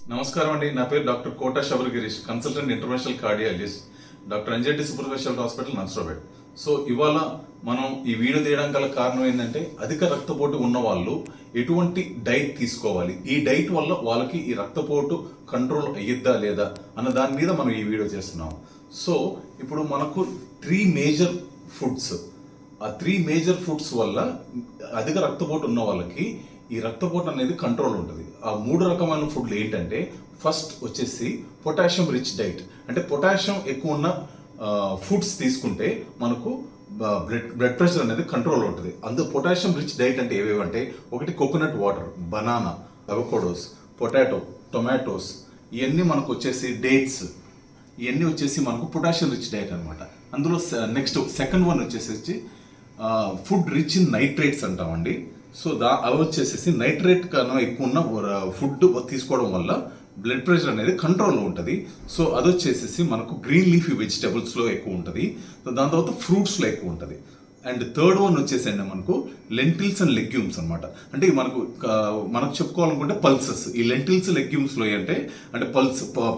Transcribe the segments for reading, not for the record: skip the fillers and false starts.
నమస్కారం అండి. నా పేరు doctor Kota Shabar Girish, consultant international cardiologist, doctor అంజెడ్డి super speciality hospital, Narasaraopet. So ఇవాళ మనం ఈ వీడియో తీయడం గల కారణం ఏంటంటే, అధిక రక్తపోటు ఉన్న వాళ్ళు ఎటువంటి డైట్ తీసుకోవాలి, ఈ డైట్ వల్ల వాళ్ళకి ఈ రక్తపోటు కంట్రోల్ అయ్యిద్దా లేదా అన్న దాని మీద మనం ఈ వీడియో చేస్తున్నాం. సో ఇప్పుడు మనకు 3 మేజర్ ఫుడ్స్, ఆ 3 మేజర్ ఫుడ్స్ వల్ల అధిక రక్తపోటు ఉన్న వాళ్ళకి ఈ రక్తపోటు అనేది కంట్రోల్ ఉంటుంది. ఆ 3 రకమైన ఫుడ్లు ఏంటంటే, ఫస్ట్ వచ్చేసి పొటాషియం రిచ్ డైట్. అంటే పొటాషియం ఎక్కువ ఉన్న ఫుడ్స్ తీసుకుంటే మనకు బ్లడ్ ప్రెషర్ అనేది కంట్రోల్ ఉంటుంది. అందులో పొటాషియం రిచ్ డైట్ అంటే ఏవేవంటే, ఒకటి coconut water, banana, avocados, potato, tomatoes, ఇవన్నీ మనకు వచ్చేసి డేట్స్, ఇవన్నీ వచ్చేసి మనకు పొటాషియం రిచ్ డైట్ అనమాట. అందులో నెక్స్ట్ సెకండ్ వన్ వచ్చేసి ఫుడ్ రిచ్ ఇన్ నైట్రేట్స్ అంటామండి. సో అవి వచ్చేసేసి నైట్రేట్ కన్నా ఎక్కువ ఉన్న ఫుడ్ తీసుకోవడం వల్ల బ్లడ్ ప్రెషర్ అనేది కంట్రోల్లో ఉంటుంది. సో అది వచ్చేసేసి మనకు గ్రీన్ లీఫీ వెజిటబుల్స్లో ఎక్కువ ఉంటుంది. సో దాని తర్వాత ఫ్రూట్స్లో ఎక్కువ ఉంటుంది. అండ్ థర్డ్ వన్ వచ్చేసండి మనకు లెంటిల్స్ అండ్ లెగ్యూమ్స్ అనమాట. అంటే మనకు చెప్పుకోవాలనుకుంటే పల్సెస్. ఈ లెంటిల్స్ లెగ్యూమ్స్లో అంటే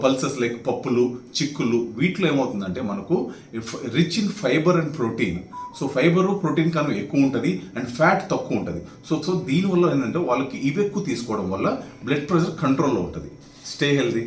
పల్సెస్ లైక్ పప్పులు, చిక్కులు, వీటిలో ఏమవుతుందంటే మనకు rich in fibre and protein. So fibre, protein కన్నా ఎక్కువ ఉంటుంది అండ్ ఫ్యాట్ తక్కువ ఉంటుంది. సో దీనివల్ల ఏంటంటే వాళ్ళకి ఇవి ఎక్కువ తీసుకోవడం వల్ల బ్లడ్ ప్రెషర్ కంట్రోల్లో ఉంటుంది. Stay healthy.